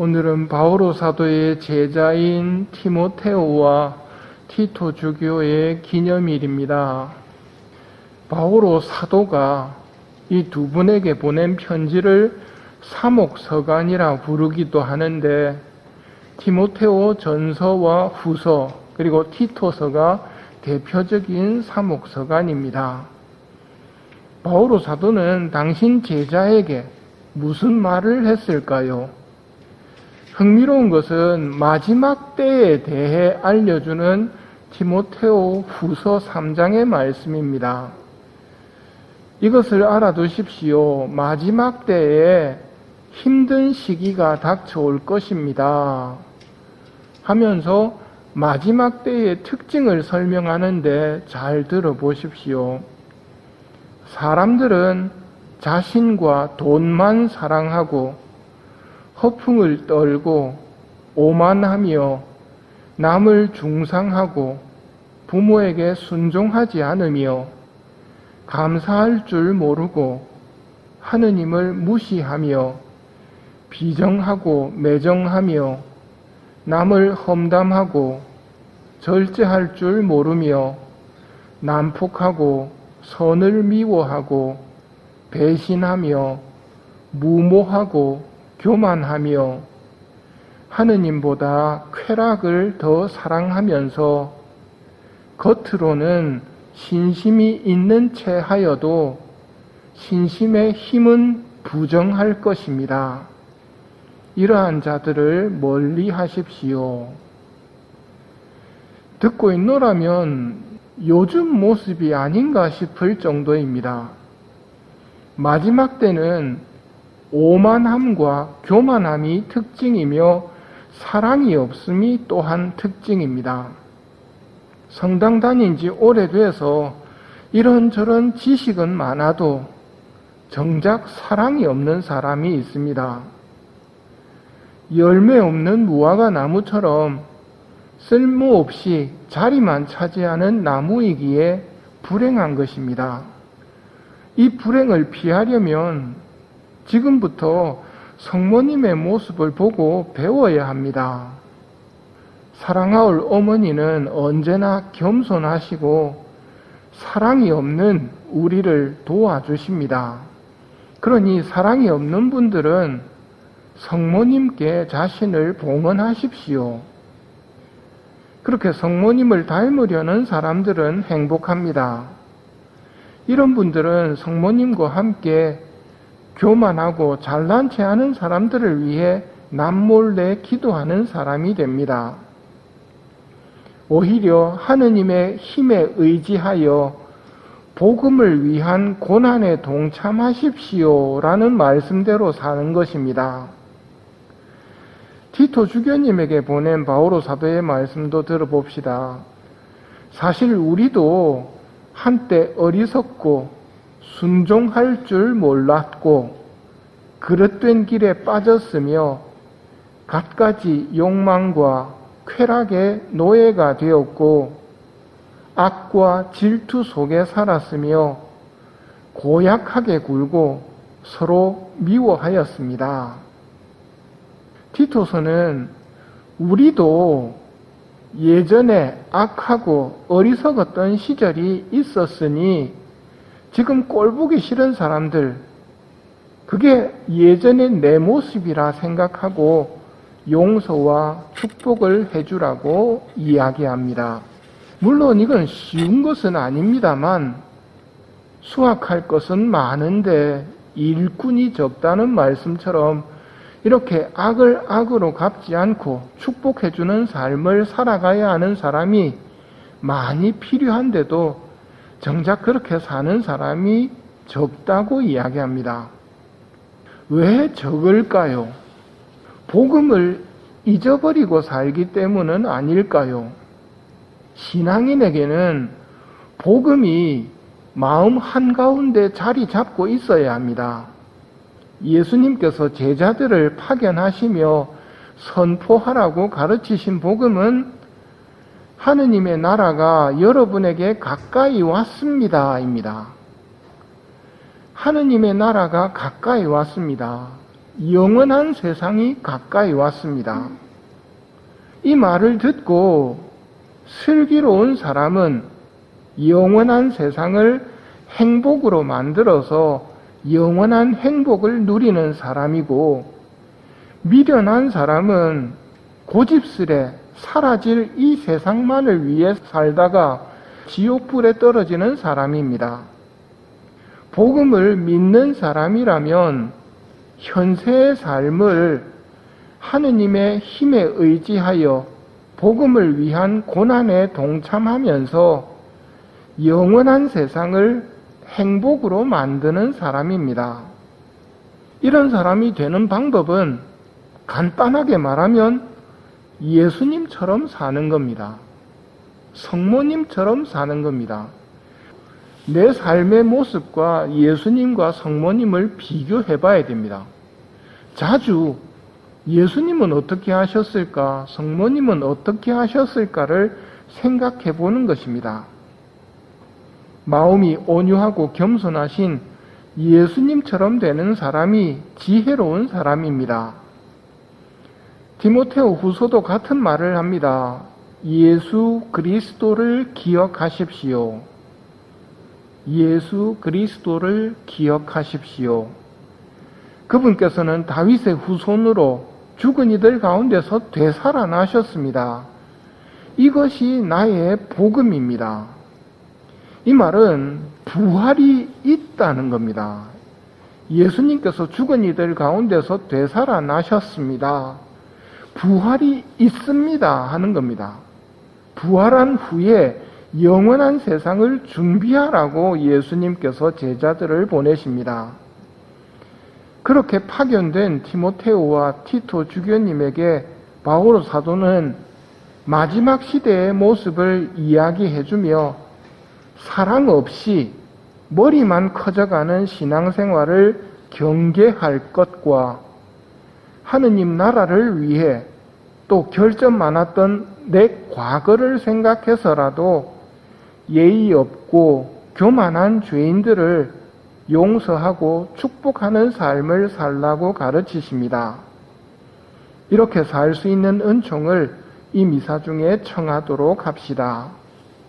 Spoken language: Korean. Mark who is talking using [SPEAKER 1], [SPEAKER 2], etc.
[SPEAKER 1] 오늘은 바오로 사도의 제자인 디모데오와 티토 주교의 기념일입니다. 바오로 사도가 이 두 분에게 보낸 편지를 사목서간이라 부르기도 하는데, 디모데오 전서와 후서 그리고 티토서가 대표적인 사목서간입니다. 바오로 사도는 당신 제자에게 무슨 말을 했을까요? 흥미로운 것은 마지막 때에 대해 알려주는 디모데오 후서 3장의 말씀입니다. 이것을 알아두십시오. 마지막 때에 힘든 시기가 닥쳐올 것입니다 하면서 마지막 때의 특징을 설명하는데 잘 들어보십시오. 사람들은 자신과 돈만 사랑하고 허풍을 떨고 오만하며 남을 중상하고 부모에게 순종하지 않으며 감사할 줄 모르고 하느님을 무시하며 비정하고 매정하며 남을 험담하고 절제할 줄 모르며 난폭하고 선을 미워하고 배신하며 무모하고 교만하며 하느님보다 쾌락을 더 사랑하면서 겉으로는 신심이 있는 채 하여도 신심의 힘은 부정할 것입니다. 이러한 자들을 멀리 하십시오. 듣고 있노라면 요즘 모습이 아닌가 싶을 정도입니다. 마지막 때는 오만함과 교만함이 특징이며 사랑이 없음이 또한 특징입니다. 성당 다닌 지 오래돼서 이런저런 지식은 많아도 정작 사랑이 없는 사람이 있습니다. 열매 없는 무화과 나무처럼 쓸모없이 자리만 차지하는 나무이기에 불행한 것입니다. 이 불행을 피하려면 지금부터 성모님의 모습을 보고 배워야 합니다. 사랑할 어머니는 언제나 겸손하시고 사랑이 없는 우리를 도와주십니다. 그러니 사랑이 없는 분들은 성모님께 자신을 봉헌하십시오. 그렇게 성모님을 닮으려는 사람들은 행복합니다. 이런 분들은 성모님과 함께 교만하고 잘난 체 하는 사람들을 위해 남몰래 기도하는 사람이 됩니다. 오히려 하느님의 힘에 의지하여 복음을 위한 고난에 동참하십시오라는 말씀대로 사는 것입니다. 티토 주교님에게 보낸 바오로 사도의 말씀도 들어봅시다. 사실 우리도 한때 어리석고 순종할 줄 몰랐고 그릇된 길에 빠졌으며 갖가지 욕망과 쾌락의 노예가 되었고 악과 질투 속에 살았으며 고약하게 굴고 서로 미워하였습니다. 티토서는 우리도 예전에 악하고 어리석었던 시절이 있었으니 지금 꼴보기 싫은 사람들, 그게 예전의 내 모습이라 생각하고 용서와 축복을 해주라고 이야기합니다. 물론 이건 쉬운 것은 아닙니다만 수확할 것은 많은데 일꾼이 적다는 말씀처럼 이렇게 악을 악으로 갚지 않고 축복해주는 삶을 살아가야 하는 사람이 많이 필요한데도 정작 그렇게 사는 사람이 적다고 이야기합니다. 왜 적을까요? 복음을 잊어버리고 살기 때문은 아닐까요? 신앙인에게는 복음이 마음 한가운데 자리 잡고 있어야 합니다. 예수님께서 제자들을 파견하시며 선포하라고 가르치신 복음은 하느님의 나라가 여러분에게 가까이 왔습니다 입니다. 하느님의 나라가 가까이 왔습니다. 영원한 세상이 가까이 왔습니다. 이 말을 듣고 슬기로운 사람은 영원한 세상을 행복으로 만들어서 영원한 행복을 누리는 사람이고, 미련한 사람은 고집스레 사라질 이 세상만을 위해 살다가 지옥불에 떨어지는 사람입니다. 복음을 믿는 사람이라면 현세의 삶을 하느님의 힘에 의지하여 복음을 위한 고난에 동참하면서 영원한 세상을 행복으로 만드는 사람입니다. 이런 사람이 되는 방법은 간단하게 말하면 예수님처럼 사는 겁니다. 성모님처럼 사는 겁니다. 내 삶의 모습과 예수님과 성모님을 비교해 봐야 됩니다. 자주 예수님은 어떻게 하셨을까, 성모님은 어떻게 하셨을까를 생각해 보는 것입니다. 마음이 온유하고 겸손하신 예수님처럼 되는 사람이 지혜로운 사람입니다. 디모데후 후서도 같은 말을 합니다. 예수 그리스도를 기억하십시오. 예수 그리스도를 기억하십시오. 그분께서는 다윗의 후손으로 죽은 이들 가운데서 되살아나셨습니다. 이것이 나의 복음입니다. 이 말은 부활이 있다는 겁니다. 예수님께서 죽은 이들 가운데서 되살아나셨습니다. 부활이 있습니다 하는 겁니다. 부활한 후에 영원한 세상을 준비하라고 예수님께서 제자들을 보내십니다. 그렇게 파견된 디모데후와 티토 주교님에게 바오로 사도는 마지막 시대의 모습을 이야기해주며 사랑 없이 머리만 커져가는 신앙생활을 경계할 것과 하느님 나라를 위해 또 결점 많았던 내 과거를 생각해서라도 예의 없고 교만한 죄인들을 용서하고 축복하는 삶을 살라고 가르치십니다. 이렇게 살 수 있는 은총을 이 미사 중에 청하도록 합시다.